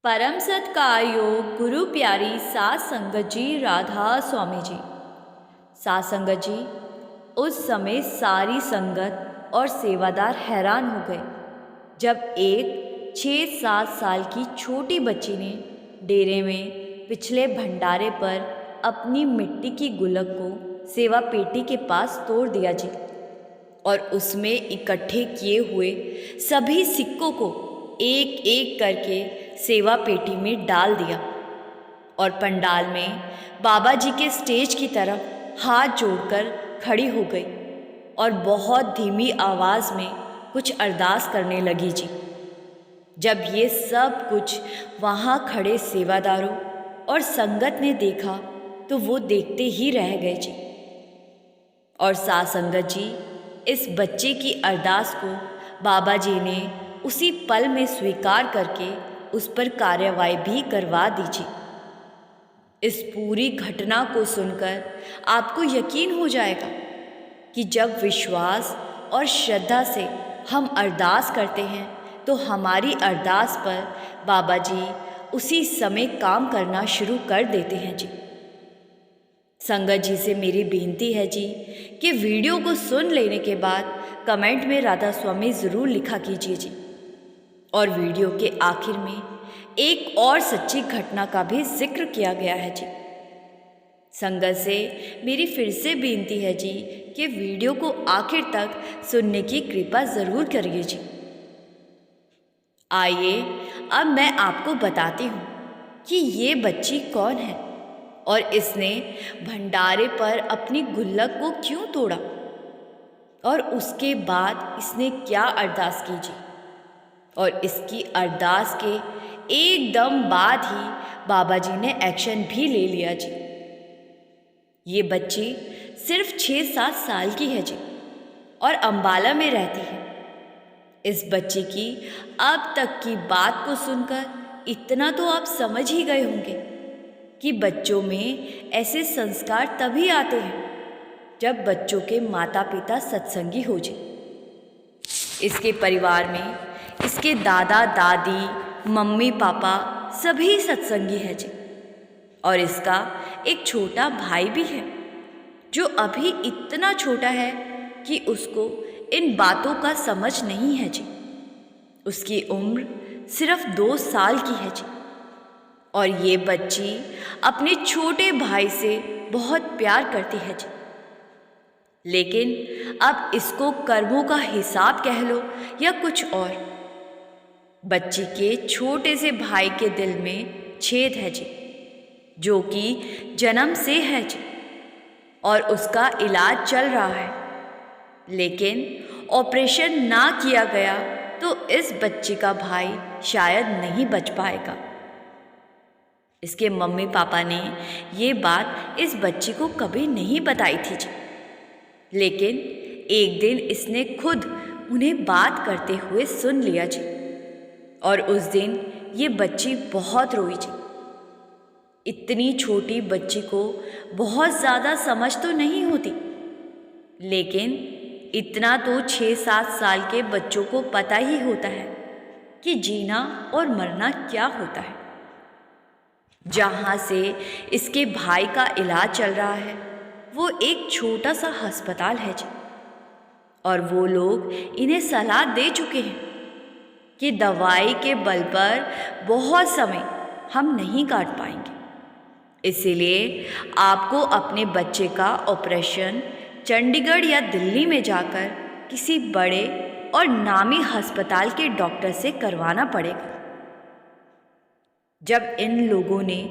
परम सत्कार्यो गुरु प्यारी सात संगत जी राधा स्वामी जी। सात संगत जी, उस समय सारी संगत और सेवादार हैरान हो गए जब एक 6-7 साल की छोटी बच्ची ने डेरे में पिछले भंडारे पर अपनी मिट्टी की गुल्लक को सेवा पेटी के पास तोड़ दिया जी, और उसमें इकट्ठे किए हुए सभी सिक्कों को एक एक करके सेवा पेटी में डाल दिया और पंडाल में बाबा जी के स्टेज की तरफ हाथ जोड़कर खड़ी हो गई और बहुत धीमी आवाज़ में कुछ अरदास करने लगी जी। जब ये सब कुछ वहाँ खड़े सेवादारों और संगत ने देखा तो वो देखते ही रह गए जी। और सात संगत जी, इस बच्चे की अरदास को बाबा जी ने उसी पल में स्वीकार करके उस पर कार्रवाई भी करवा दीजिए। इस पूरी घटना को सुनकर आपको यकीन हो जाएगा कि जब विश्वास और श्रद्धा से हम अरदास करते हैं तो हमारी अरदास पर बाबा जी उसी समय काम करना शुरू कर देते हैं जी। संगत जी से मेरी बेनती है जी कि वीडियो को सुन लेने के बाद कमेंट में राधा स्वामी ज़रूर लिखा कीजिए जी। और वीडियो के आखिर में एक और सच्ची घटना का भी जिक्र किया गया है जी। संगत से मेरी फिर से बेनती है जी कि वीडियो को आखिर तक सुनने की कृपा ज़रूर करिए जी। आइए अब मैं आपको बताती हूँ कि ये बच्ची कौन है और इसने भंडारे पर अपनी गुल्लक को क्यों तोड़ा और उसके बाद इसने क्या अरदास की जी। और इसकी अरदास के एकदम बाद ही बाबा जी ने एक्शन भी ले लिया जी। ये बच्ची सिर्फ 6-7 साल की है जी और अंबाला में रहती है। इस बच्ची की अब तक की बात को सुनकर इतना तो आप समझ ही गए होंगे कि बच्चों में ऐसे संस्कार तभी आते हैं जब बच्चों के माता पिता सत्संगी हो जाए। इसके परिवार में इसके दादा दादी मम्मी पापा सभी सत्संगी है जी, और इसका एक छोटा भाई भी है जो अभी इतना छोटा है कि उसको इन बातों का समझ नहीं है जी। उसकी उम्र सिर्फ 2 साल की है जी, और ये बच्ची अपने छोटे भाई से बहुत प्यार करती है जी। लेकिन अब इसको कर्मों का हिसाब कह लो या कुछ और, बच्ची के छोटे से भाई के दिल में छेद है जी, जो कि जन्म से है जी, और उसका इलाज चल रहा है। लेकिन ऑपरेशन ना किया गया तो इस बच्ची का भाई शायद नहीं बच पाएगा। इसके मम्मी पापा ने ये बात इस बच्ची को कभी नहीं बताई थी जी, लेकिन एक दिन इसने खुद उन्हें बात करते हुए सुन लिया जी, और उस दिन ये बच्ची बहुत रोई जी। इतनी छोटी बच्ची को बहुत ज़्यादा समझ तो नहीं होती, लेकिन इतना तो 6-7 साल के बच्चों को पता ही होता है कि जीना और मरना क्या होता है। जहाँ से इसके भाई का इलाज चल रहा है वो एक छोटा सा अस्पताल है जी, और वो लोग इन्हें सलाह दे चुके हैं कि दवाई के बल पर बहुत समय हम नहीं काट पाएंगे, इसीलिए आपको अपने बच्चे का ऑपरेशन चंडीगढ़ या दिल्ली में जाकर किसी बड़े और नामी अस्पताल के डॉक्टर से करवाना पड़ेगा। जब इन लोगों ने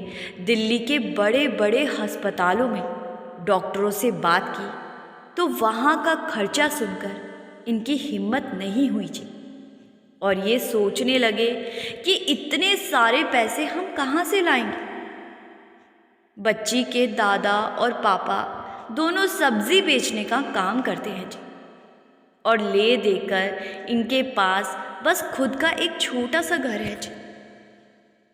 दिल्ली के बड़े बड़े अस्पतालों में डॉक्टरों से बात की तो वहाँ का खर्चा सुनकर इनकी हिम्मत नहीं हुई जी, और ये सोचने लगे कि इतने सारे पैसे हम कहाँ से लाएंगे। बच्ची के दादा और पापा दोनों सब्जी बेचने का काम करते हैं जी, और ले देकर इनके पास बस खुद का एक छोटा सा घर है जी,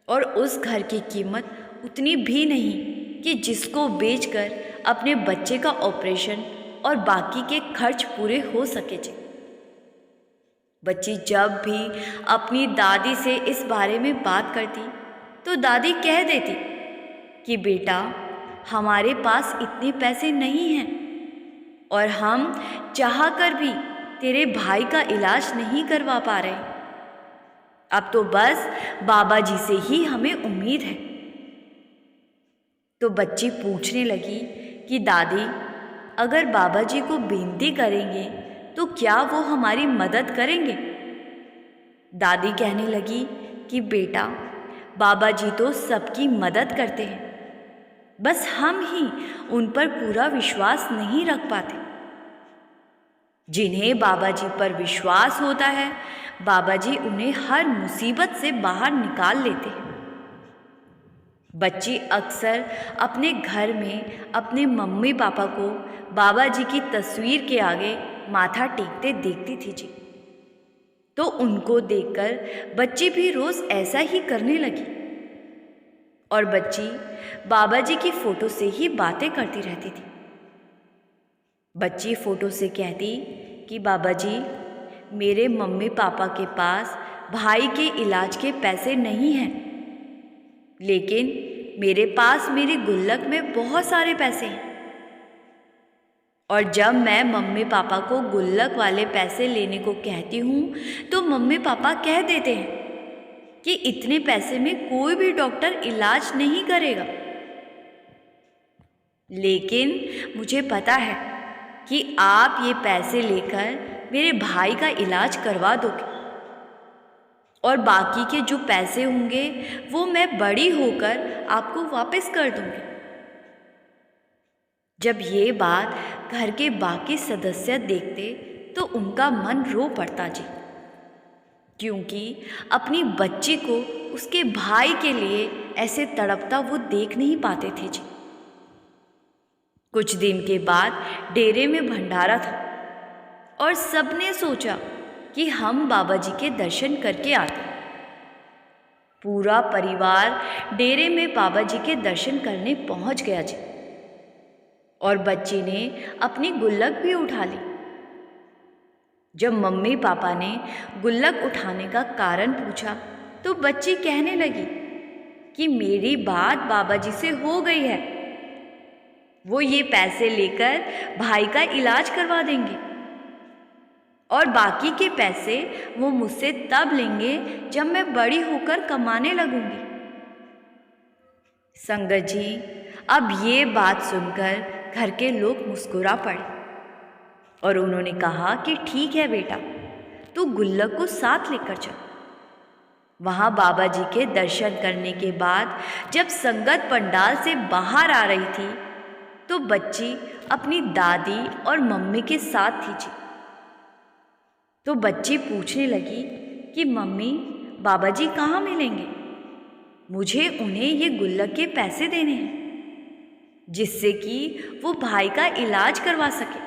और उस घर की कीमत उतनी भी नहीं कि जिसको बेचकर अपने बच्चे का ऑपरेशन और बाकी के खर्च पूरे हो सके जी। बच्ची जब भी अपनी दादी से इस बारे में बात करती तो दादी कह देती कि बेटा, हमारे पास इतने पैसे नहीं हैं और हम चाह कर भी तेरे भाई का इलाज नहीं करवा पा रहे। अब तो बस बाबा जी से ही हमें उम्मीद है। तो बच्ची पूछने लगी कि दादी, अगर बाबा जी को विनती करेंगे तो क्या वो हमारी मदद करेंगे? दादी कहने लगी कि बेटा, बाबा जी तो सबकी मदद करते हैं, बस हम ही उन पर पूरा विश्वास नहीं रख पाते। जिन्हें बाबा जी पर विश्वास होता है, बाबा जी उन्हें हर मुसीबत से बाहर निकाल लेते हैं। बच्ची अक्सर अपने घर में अपने मम्मी पापा को बाबा जी की तस्वीर के आगे माथा टेकते देखती थी जी। तो उनको देखकर बच्ची भी रोज़ ऐसा ही करने लगी और बच्ची बाबा जी की फ़ोटो से ही बातें करती रहती थी। बच्ची फ़ोटो से कहती कि बाबा जी, मेरे मम्मी पापा के पास भाई के इलाज के पैसे नहीं हैं, लेकिन मेरे पास मेरी गुल्लक में बहुत सारे पैसे हैं। और जब मैं मम्मी पापा को गुल्लक वाले पैसे लेने को कहती हूँ तो मम्मी पापा कह देते हैं कि इतने पैसे में कोई भी डॉक्टर इलाज नहीं करेगा। लेकिन मुझे पता है कि आप ये पैसे लेकर मेरे भाई का इलाज करवा दोगे और बाकी के जो पैसे होंगे वो मैं बड़ी होकर आपको वापस कर दूंगी। जब ये बात घर के बाकी सदस्य देखते तो उनका मन रो पड़ता जी, क्योंकि अपनी बच्ची को उसके भाई के लिए ऐसे तड़पता वो देख नहीं पाते थे जी। कुछ दिन के बाद डेरे में भंडारा था और सबने सोचा कि हम बाबा जी के दर्शन करके आते। पूरा परिवार डेरे में बाबा जी के दर्शन करने पहुंच गया जी और बच्ची ने अपनी गुल्लक भी उठा ली। जब मम्मी पापा ने गुल्लक उठाने का कारण पूछा तो बच्ची कहने लगी कि मेरी बात बाबा जी से हो गई है, वो ये पैसे लेकर भाई का इलाज करवा देंगे और बाकी के पैसे वो मुझसे तब लेंगे जब मैं बड़ी होकर कमाने लगूंगी। संगत जी, अब ये बात सुनकर घर के लोग मुस्कुरा पड़े और उन्होंने कहा कि ठीक है बेटा, तू गुल्लक को साथ लेकर चल। वहाँ बाबा जी के दर्शन करने के बाद जब संगत पंडाल से बाहर आ रही थी तो बच्ची अपनी दादी और मम्मी के साथ थी जी। तो बच्ची पूछने लगी कि मम्मी, बाबा जी कहाँ मिलेंगे? मुझे उन्हें ये गुल्लक के पैसे देने हैं जिससे कि वो भाई का इलाज करवा सके।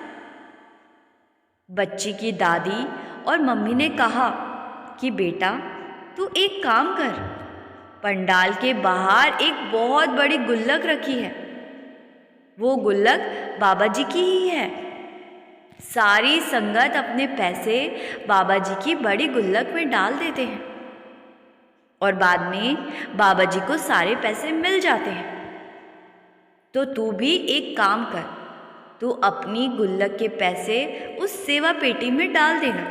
बच्ची की दादी और मम्मी ने कहा कि बेटा, तू एक काम कर, पंडाल के बाहर एक बहुत बड़ी गुल्लक रखी है, वो गुल्लक बाबा जी की ही है। सारी संगत अपने पैसे बाबा जी की बड़ी गुल्लक में डाल देते हैं और बाद में बाबा जी को सारे पैसे मिल जाते हैं। तो तू भी एक काम कर, तू अपनी गुल्लक के पैसे उस सेवा पेटी में डाल देना।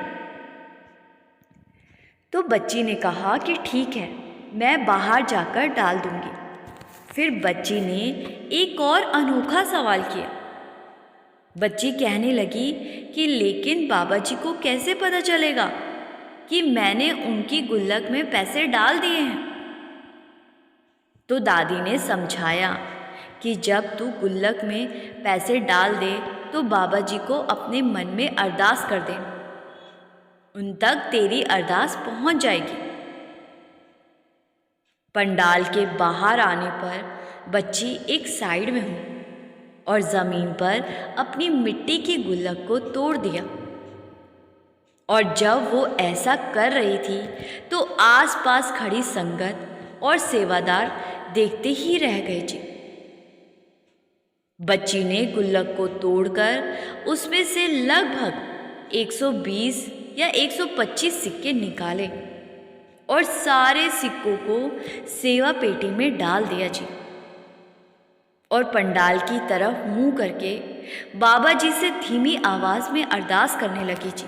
तो बच्ची ने कहा कि ठीक है, मैं बाहर जाकर डाल दूंगी। फिर बच्ची ने एक और अनोखा सवाल किया। बच्ची कहने लगी कि लेकिन बाबा जी को कैसे पता चलेगा कि मैंने उनकी गुल्लक में पैसे डाल दिए हैं? तो दादी ने समझाया कि जब तू गुल्लक में पैसे डाल दे तो बाबा जी को अपने मन में अरदास कर दे, उन तक तेरी अरदास पहुंच जाएगी। पंडाल के बाहर आने पर बच्ची एक साइड में हुई और ज़मीन पर अपनी मिट्टी की गुल्लक को तोड़ दिया। और जब वो ऐसा कर रही थी तो आसपास खड़ी संगत और सेवादार देखते ही रह गए जी। बच्ची ने गुल्लक को तोड़कर उसमें से लगभग 120 या 125 सिक्के निकाले और सारे सिक्कों को सेवा पेटी में डाल दिया जी। और पंडाल की तरफ मुंह करके बाबा जी से धीमी आवाज में अरदास करने लगी जी।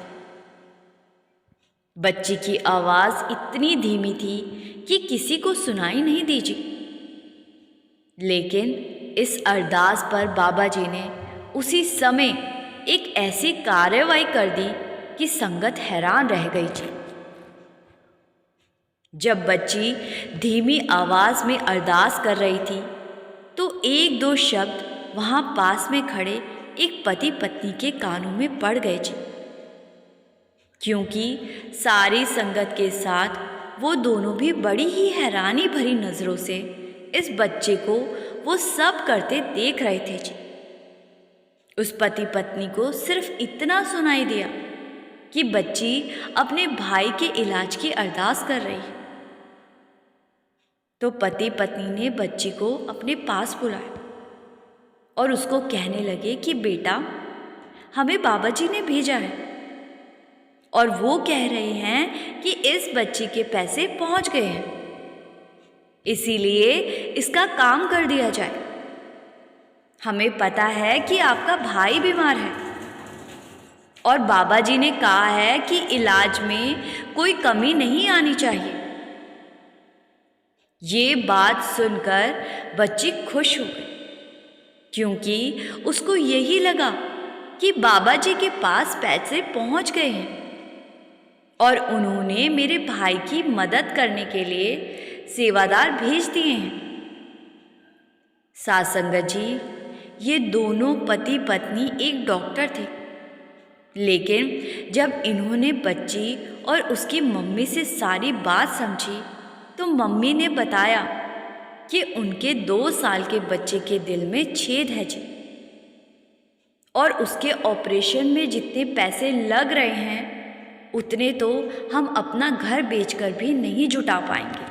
बच्ची की आवाज इतनी धीमी थी कि किसी को सुनाई नहीं दी जी। लेकिन इस अरदास पर बाबा जी ने उसी समय एक ऐसी कार्रवाई कर दी कि संगत हैरान रह गई जी। जब बच्ची धीमी आवाज में अरदास कर रही थी तो एक दो शब्द वहां पास में खड़े एक पति पत्नी के कानों में पड़ गए जी। क्योंकि सारी संगत के साथ वो दोनों भी बड़ी ही हैरानी भरी नज़रों से इस बच्चे को वो सब करते देख रहे थे जी। उस पति पत्नी को सिर्फ इतना सुनाई दिया कि बच्ची अपने भाई के इलाज की अरदास कर रही है। तो पति पत्नी ने बच्ची को अपने पास बुलाया और उसको कहने लगे कि बेटा, हमें बाबा जी ने भेजा है और वो कह रहे हैं कि इस बच्ची के पैसे पहुंच गए हैं, इसीलिए इसका काम कर दिया जाए। हमें पता है कि आपका भाई बीमार है और बाबा जी ने कहा है कि इलाज में कोई कमी नहीं आनी चाहिए। ये बात सुनकर बच्ची खुश हो गई, क्योंकि उसको यही लगा कि बाबा जी के पास पैसे पहुंच गए हैं और उन्होंने मेरे भाई की मदद करने के लिए सेवादार भेज दिए हैं। साथ संगत जी, ये दोनों पति पत्नी एक डॉक्टर थे, लेकिन जब इन्होंने बच्ची और उसकी मम्मी से सारी बात समझी तो मम्मी ने बताया कि उनके 2 साल के बच्चे के दिल में छेद है जी, और उसके ऑपरेशन में जितने पैसे लग रहे हैं उतने तो हम अपना घर बेचकर भी नहीं जुटा पाएंगे।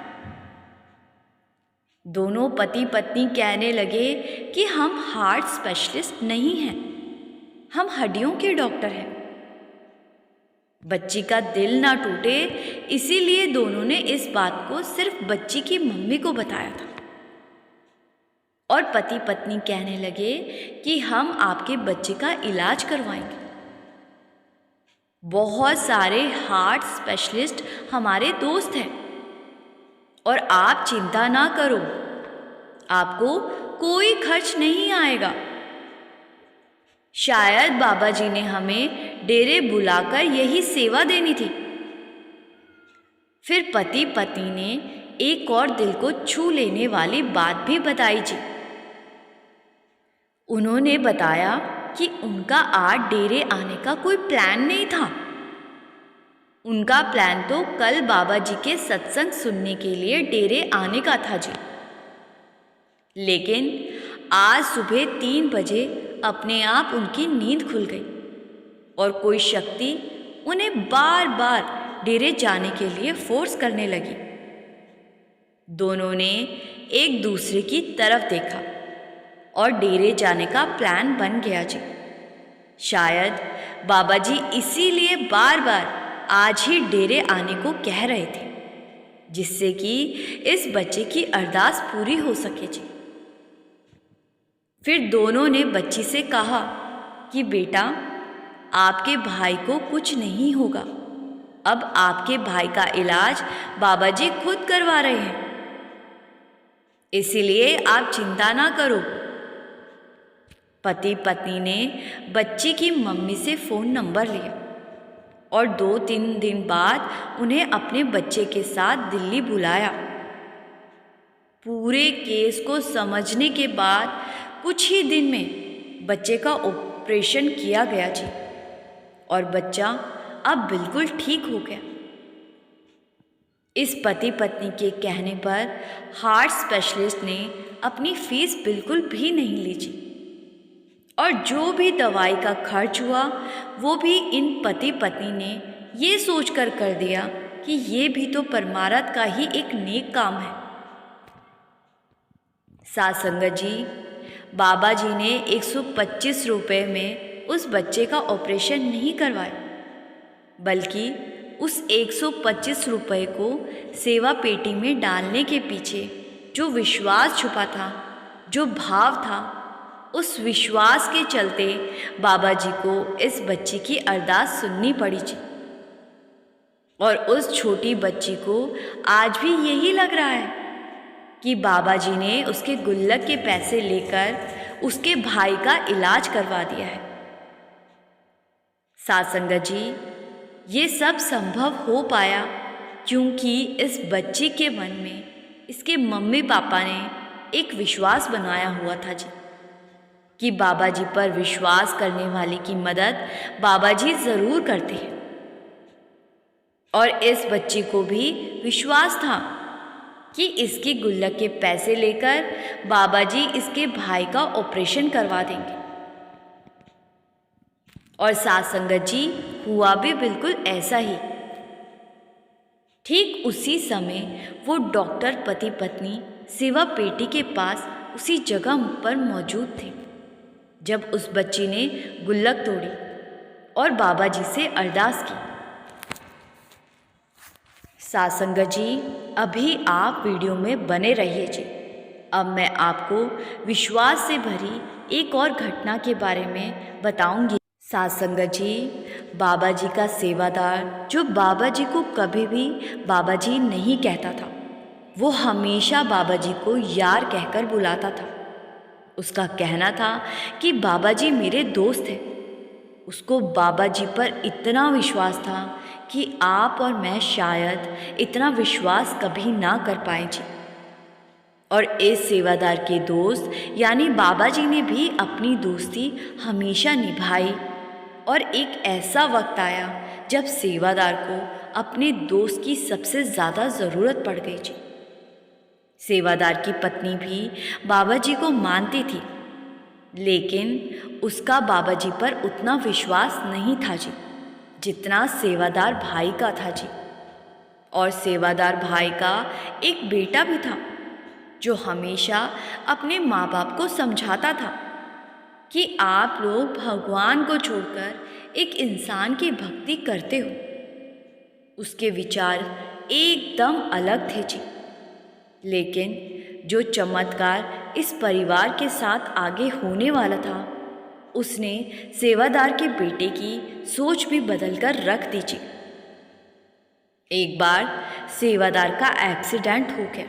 दोनों पति पत्नी कहने लगे कि हम हार्ट स्पेशलिस्ट नहीं हैं, हम हड्डियों के डॉक्टर हैं। बच्ची का दिल ना टूटे इसीलिए दोनों ने इस बात को सिर्फ बच्ची की मम्मी को बताया था। और पति पत्नी कहने लगे कि हम आपके बच्चे का इलाज करवाएंगे। बहुत सारे हार्ट स्पेशलिस्ट हमारे दोस्त हैं और आप चिंता ना करो, आपको कोई खर्च नहीं आएगा। शायद बाबा जी ने हमें डेरे बुलाकर यही सेवा देनी थी। फिर पति पत्नी ने एक और दिल को छू लेने वाली बात भी बताई जी। उन्होंने बताया कि उनका आज डेरे आने का कोई प्लान नहीं था। उनका प्लान तो कल बाबा जी के सत्संग सुनने के लिए डेरे आने का था जी। लेकिन आज सुबह 3 बजे अपने आप उनकी नींद खुल गई और कोई शक्ति उन्हें बार बार डेरे जाने के लिए फोर्स करने लगी। दोनों ने एक दूसरे की तरफ देखा और डेरे जाने का प्लान बन गया जी। शायद बाबा जी इसीलिए बार बार आज ही डेरे आने को कह रहे थे, जिससे कि इस बच्चे की अरदास पूरी हो सके जी। फिर दोनों ने बच्ची से कहा कि बेटा, आपके भाई को कुछ नहीं होगा, अब आपके भाई का इलाज बाबा जी खुद करवा रहे हैं, इसीलिए आप चिंता ना करो। पति पत्नी ने बच्ची की मम्मी से फ़ोन नंबर लिया और 2-3 दिन बाद उन्हें अपने बच्चे के साथ दिल्ली बुलाया। पूरे केस को समझने के बाद कुछ ही दिन में बच्चे का ऑपरेशन किया गया जी और बच्चा अब बिल्कुल ठीक हो गया। इस पति पत्नी के कहने पर हार्ट स्पेशलिस्ट ने अपनी फीस बिल्कुल भी नहीं ली जी, और जो भी दवाई का खर्च हुआ वो भी इन पति पत्नी ने ये सोचकर कर दिया कि ये भी तो परमार्थ का ही एक नेक काम है। साथ संगत जी, बाबा जी ने 125 रुपये में उस बच्चे का ऑपरेशन नहीं करवाया, बल्कि उस 125 रुपये को सेवा पेटी में डालने के पीछे जो विश्वास छुपा था, जो भाव था, उस विश्वास के चलते बाबा जी को इस बच्ची की अरदास सुननी पड़ी थी। और उस छोटी बच्ची को आज भी यही लग रहा है कि बाबा जी ने उसके गुल्लक के पैसे लेकर उसके भाई का इलाज करवा दिया है। साध संगत जी, ये सब संभव हो पाया क्योंकि इस बच्ची के मन में इसके मम्मी पापा ने एक विश्वास बनाया हुआ था जी, कि बाबा जी पर विश्वास करने वाले की मदद बाबा जी ज़रूर करते हैं। और इस बच्ची को भी विश्वास था कि इसके गुल्लक के पैसे लेकर बाबा जी इसके भाई का ऑपरेशन करवा देंगे। और साध संगत जी, हुआ भी बिल्कुल ऐसा ही। ठीक उसी समय वो डॉक्टर पति पत्नी सेवा पेटी के पास उसी जगह पर मौजूद थे जब उस बच्ची ने गुल्लक तोड़ी और बाबा जी से अरदास की। साध संगत जी, अभी आप वीडियो में बने रहिए जी। अब मैं आपको विश्वास से भरी एक और घटना के बारे में बताऊंगी। साध संगत जी, बाबा जी का सेवादार जो बाबा जी को कभी भी बाबा जी नहीं कहता था, वो हमेशा बाबा जी को यार कहकर बुलाता था। उसका कहना था कि बाबा जी मेरे दोस्त हैं। उसको बाबा जी पर इतना विश्वास था कि आप और मैं शायद इतना विश्वास कभी ना कर पाए जी। और इस सेवादार के दोस्त यानी बाबा जी ने भी अपनी दोस्ती हमेशा निभाई। और एक ऐसा वक्त आया जब सेवादार को अपने दोस्त की सबसे ज़्यादा ज़रूरत पड़ गई जी। सेवादार की पत्नी भी बाबा जी को मानती थी, लेकिन उसका बाबा जी पर उतना विश्वास नहीं था जी जितना सेवादार भाई का था जी। और सेवादार भाई का एक बेटा भी था जो हमेशा अपने माँ बाप को समझाता था कि आप लोग भगवान को छोड़कर एक इंसान की भक्ति करते हो। उसके विचार एकदम अलग थे जी। लेकिन जो चमत्कार इस परिवार के साथ आगे होने वाला था, उसने सेवादार के बेटे की सोच भी बदलकर रख दी जी। एक बार सेवादार का एक्सीडेंट हो गया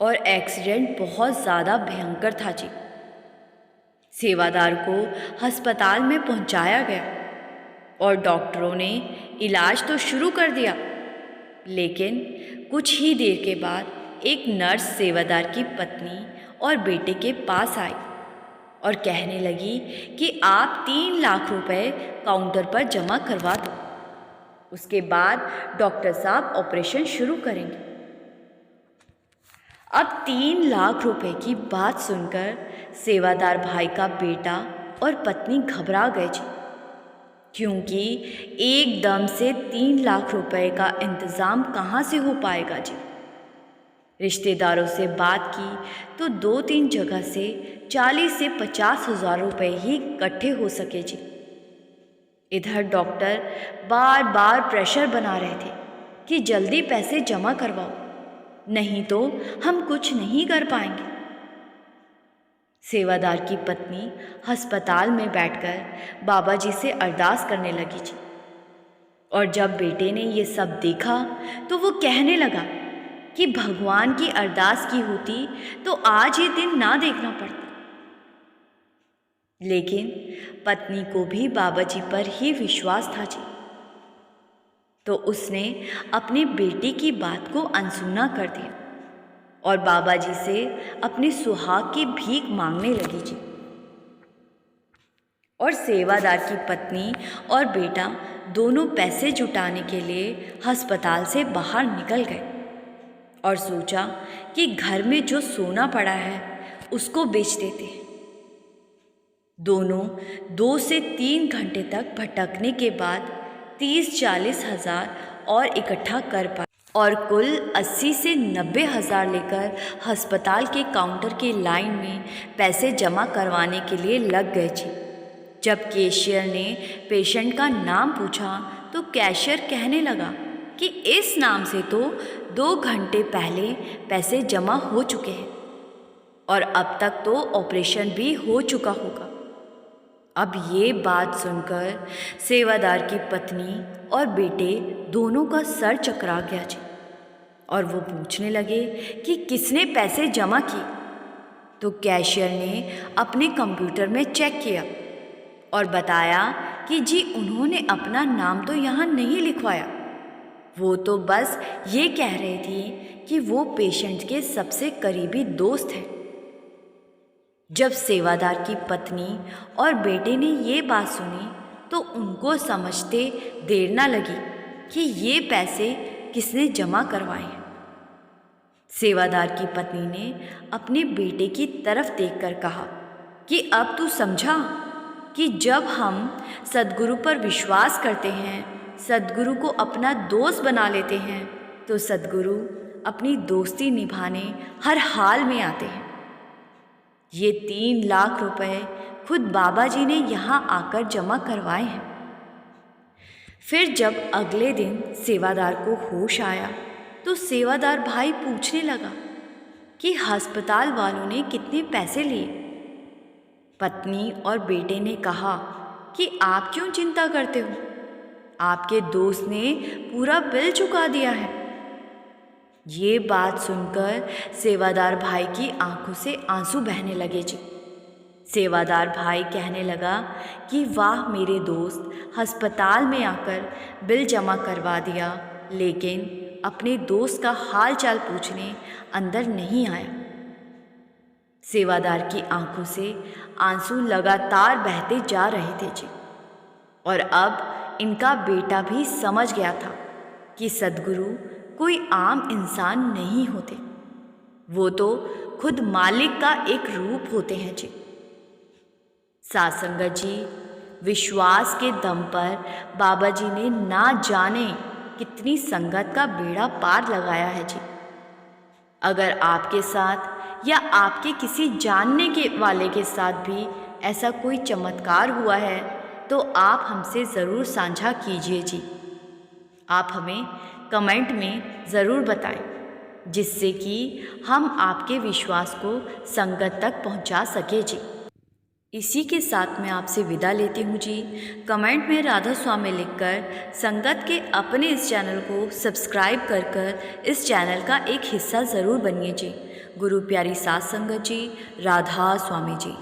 और एक्सीडेंट बहुत ज़्यादा भयंकर था जी। सेवादार को अस्पताल में पहुंचाया गया और डॉक्टरों ने इलाज तो शुरू कर दिया, लेकिन कुछ ही देर के बाद एक नर्स सेवादार की पत्नी और बेटे के पास आई और कहने लगी कि आप 3 लाख रुपए काउंटर पर जमा करवा दो, उसके बाद डॉक्टर साहब ऑपरेशन शुरू करेंगे। अब 3 लाख रुपए की बात सुनकर सेवादार भाई का बेटा और पत्नी घबरा गए जी, क्योंकि एकदम से 3 लाख रुपए का इंतज़ाम कहाँ से हो पाएगा जी। रिश्तेदारों से बात की तो 2-3 जगह से 40 से 50 हज़ार रुपये ही इकट्ठे हो सके जी। इधर डॉक्टर बार बार प्रेशर बना रहे थे कि जल्दी पैसे जमा करवाओ, नहीं तो हम कुछ नहीं कर पाएंगे। सेवादार की पत्नी अस्पताल में बैठकर बाबा जी से अरदास करने लगी जी। और जब बेटे ने ये सब देखा तो वो कहने लगा कि भगवान की अरदास की होती तो आज ये दिन ना देखना पड़ता। लेकिन पत्नी को भी बाबा जी पर ही विश्वास था जी, तो उसने अपने बेटे की बात को अनसुना कर दिया और बाबा जी से अपने सुहाग की भीख मांगने लगी जी। और सेवादार की पत्नी और बेटा दोनों पैसे जुटाने के लिए अस्पताल से बाहर निकल गए और सोचा कि घर में जो सोना पड़ा है उसको बेच देते हैं। दोनों 2 से 3 घंटे तक भटकने के बाद 30-40 हज़ार और इकट्ठा कर पाए और कुल 80 से 90 हज़ार लेकर अस्पताल के काउंटर की लाइन में पैसे जमा करवाने के लिए लग गए जी। जब कैशियर ने पेशेंट का नाम पूछा तो कैशियर कहने लगा कि इस नाम से तो 2 घंटे पहले पैसे जमा हो चुके हैं और अब तक तो ऑपरेशन भी हो चुका होगा। अब ये बात सुनकर सेवादार की पत्नी और बेटे दोनों का सर चकरा गया जी, और वो पूछने लगे कि किसने पैसे जमा किए। तो कैशियर ने अपने कंप्यूटर में चेक किया और बताया कि जी उन्होंने अपना नाम तो यहाँ नहीं लिखवाया, वो तो बस ये कह रहे थे कि वो पेशेंट के सबसे करीबी दोस्त हैं। जब सेवादार की पत्नी और बेटे ने ये बात सुनी तो उनको समझते देर ना लगी कि ये पैसे किसने जमा करवाए हैं। सेवादार की पत्नी ने अपने बेटे की तरफ देखकर कहा कि अब तू समझा कि जब हम सद्गुरु पर विश्वास करते हैं, सद्गुरु को अपना दोस्त बना लेते हैं, तो सद्गुरु अपनी दोस्ती निभाने हर हाल में आते हैं। ये 3 लाख रुपए खुद बाबा जी ने यहाँ आकर जमा करवाए हैं। फिर जब अगले दिन सेवादार को होश आया तो सेवादार भाई पूछने लगा कि अस्पताल वालों ने कितने पैसे लिए। पत्नी और बेटे ने कहा कि आप क्यों चिंता करते हो, आपके दोस्त ने पूरा बिल चुका दिया है। ये बात सुनकर सेवादार भाई की आंखों से आंसू बहने लगे जी। सेवादार भाई कहने लगा कि वाह मेरे दोस्त अस्पताल में आकर बिल जमा करवा दिया, लेकिन अपने दोस्त का हाल चाल पूछने अंदर नहीं आया। सेवादार की आंखों से आंसू लगातार बहते जा रहे थे जी, और अब इनका बेटा भी समझ गया था कि सद्गुरु कोई आम इंसान नहीं होते, वो तो खुद मालिक का एक रूप होते हैं जी। साथ संगत जी, विश्वास के दम पर बाबा जी ने ना जाने कितनी संगत का बेड़ा पार लगाया है जी। अगर आपके साथ या आपके किसी जानने के वाले के साथ भी ऐसा कोई चमत्कार हुआ है तो आप हमसे ज़रूर साझा कीजिए जी। आप हमें कमेंट में ज़रूर बताएं, जिससे कि हम आपके विश्वास को संगत तक पहुंचा सके जी। इसी के साथ मैं आपसे विदा लेती हूँ जी। कमेंट में राधा स्वामी लिखकर संगत के अपने इस चैनल को सब्सक्राइब कर इस चैनल का एक हिस्सा ज़रूर बनिए जी। गुरु प्यारी साथ संगत जी, राधा स्वामी जी।